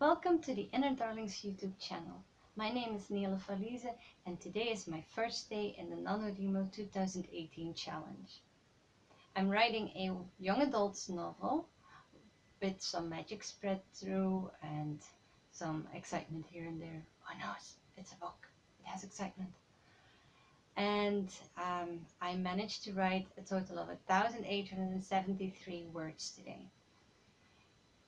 Welcome to the Inner Darlings YouTube channel. My name is Nele Valise and today is my first day in the NaNoWriMo 2018 challenge. I'm writing a young adult's novel with some magic spread through and some excitement here and there. Who knows? It's a book. It has excitement. And I managed to write a total of 1,873 words today.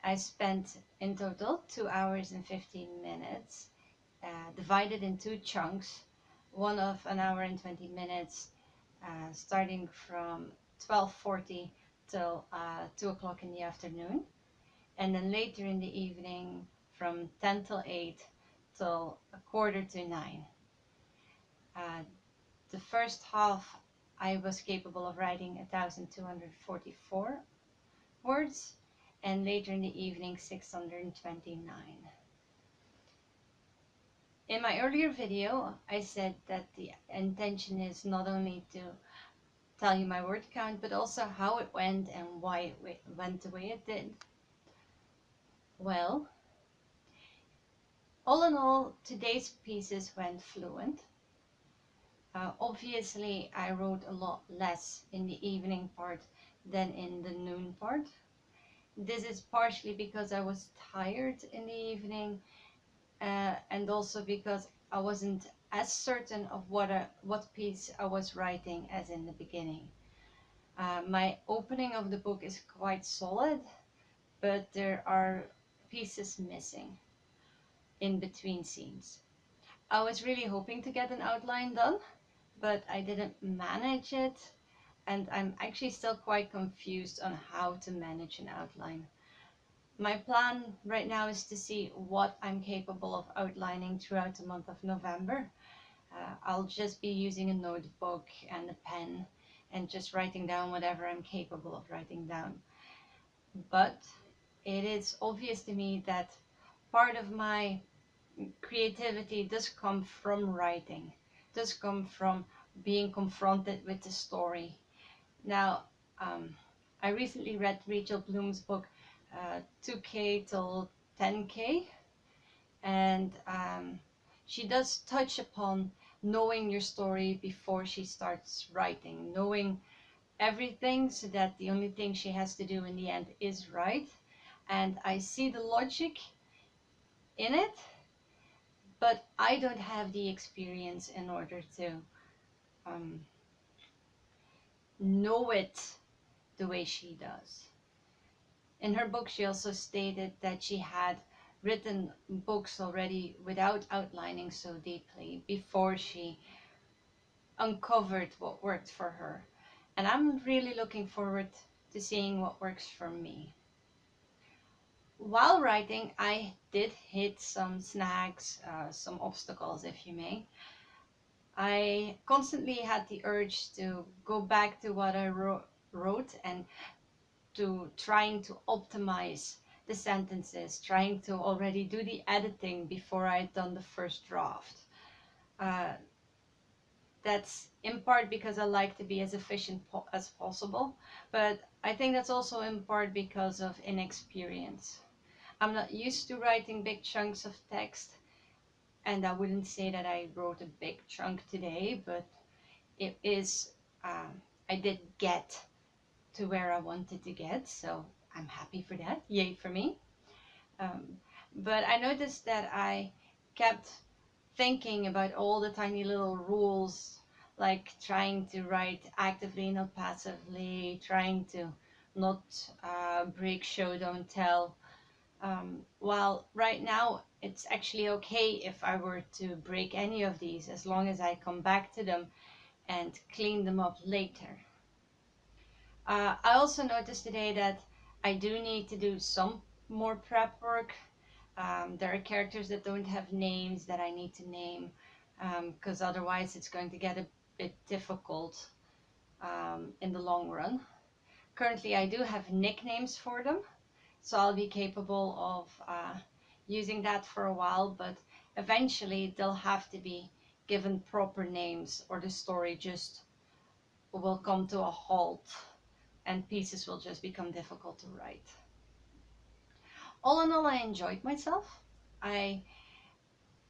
I spent in total 2 hours and 15 minutes, divided in 2 chunks, one of 1 hour and 20 minutes, starting from 12:40 till 2 o'clock in the afternoon, and then later in the evening from 10 till 8 till 8:45. The first half I was capable of writing 1,244 words, and later in the evening 629. In my earlier video I said that the intention is not only to tell you my word count, but also how it went and why it went the way it did. Well, all in all, today's pieces went fluent. Obviously I wrote a lot less in the evening part than in the noon part. This is partially because I was tired in the evening, and also because I wasn't as certain of what piece I was writing as in the beginning. My opening of the book is quite solid, but there are pieces missing in between scenes. I was really hoping to get an outline done, but I didn't manage it. And I'm actually still quite confused on how to manage an outline. My plan right now is to see what I'm capable of outlining throughout the month of November. I'll just be using a notebook and a pen and just writing down whatever I'm capable of writing down. But it is obvious to me that part of my creativity does come from writing, does come from being confronted with the story. Now, I recently read Rachel Bloom's book, 2K till 10K, and she does touch upon knowing your story before she starts writing, knowing everything so that the only thing she has to do in the end is write. And I see the logic in it, but I don't have the experience in order to know it the way she does. In her book, she also stated that she had written books already without outlining so deeply before she uncovered what worked for her. And I'm really looking forward to seeing what works for me. While writing, I did hit some snags, some obstacles, if you may. I constantly had the urge to go back to what I wrote and to trying to optimize the sentences, trying to already do the editing before I had done the first draft. That's in part because I like to be as efficient as possible, but I think that's also in part because of inexperience. I'm not used to writing big chunks of text, and I wouldn't say that I wrote a big chunk today, but it is, I did get to where I wanted to get, so I'm happy for that. Yay for me. But I noticed that I kept thinking about all the tiny little rules, like trying to write actively, not passively, trying to not break show, don't tell. While right now it's actually okay if I were to break any of these, as long as I come back to them and clean them up later. I also noticed today that I do need to do some more prep work. There are characters that don't have names that I need to name, because otherwise it's going to get a bit difficult in the long run. Currently I do have nicknames for them, so I'll be capable of using that for a while, but eventually they'll have to be given proper names or the story just will come to a halt and pieces will just become difficult to write. all in all, I enjoyed myself. I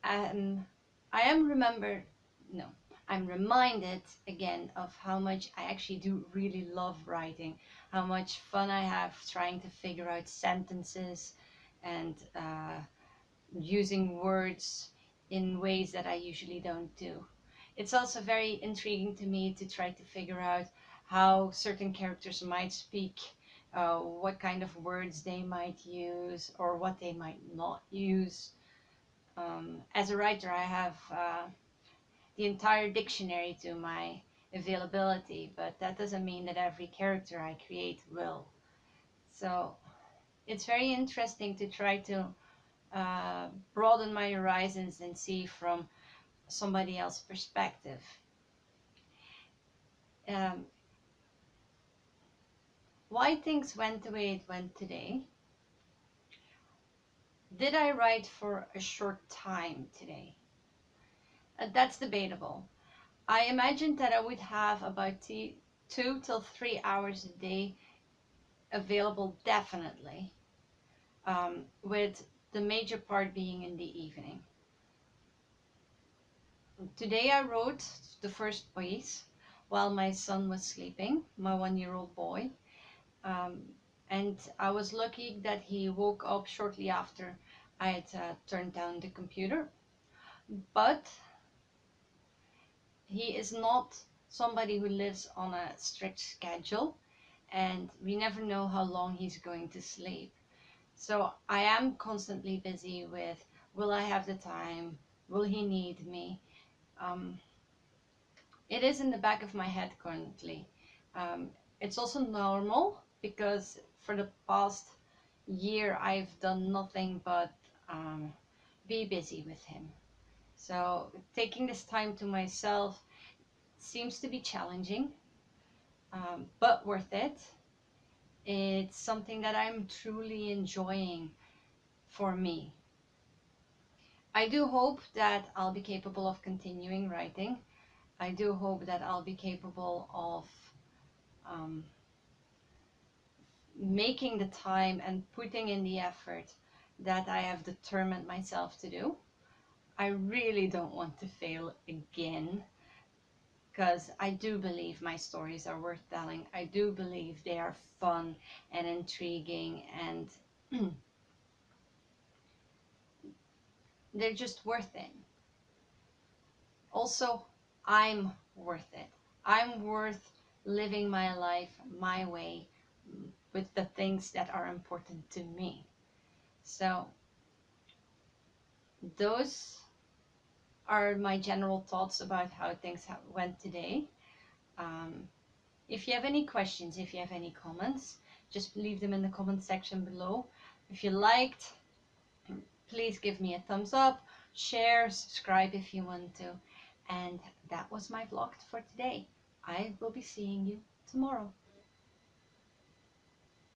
am I am remembered no I'm reminded again of how much I actually do really love writing, how much fun I have trying to figure out sentences and using words in ways that I usually don't do. It's also very intriguing to me to try to figure out how certain characters might speak, what kind of words they might use or what they might not use. As a writer, I have the entire dictionary to my availability, but that doesn't mean that every character I create will. So it's very interesting to try to broaden my horizons and see from somebody else's perspective. Um, why things went the way it went today? Did I write for a short time today? That's debatable. I imagined that I would have about 2 till 3 hours a day available, definitely, with the major part being in the evening. Today I wrote the first piece while my son was sleeping, my 1-year-old boy. And I was lucky that he woke up shortly after I had turned down the computer. But he is not somebody who lives on a strict schedule, and we never know how long he's going to sleep. So I am constantly busy with, will I have the time? Will he need me? It is in the back of my head currently. It's also normal because for the past year I've done nothing but be busy with him. So taking this time to myself seems to be challenging, but worth it. It's something that I'm truly enjoying for me. I do hope that I'll be capable of continuing writing. I do hope that I'll be capable of making the time and putting in the effort that I have determined myself to do. I really don't want to fail again, because I do believe my stories are worth telling. I do believe they are fun and intriguing, and they're just worth it. Also, I'm worth it. I'm worth living my life my way with the things that are important to me. So those are my general thoughts about how things went today. If you have any questions, if you have any comments, just leave them in the comment section below. If you liked, please give me a thumbs up, share, subscribe if you want to. And that was my vlog for today. I will be seeing you tomorrow.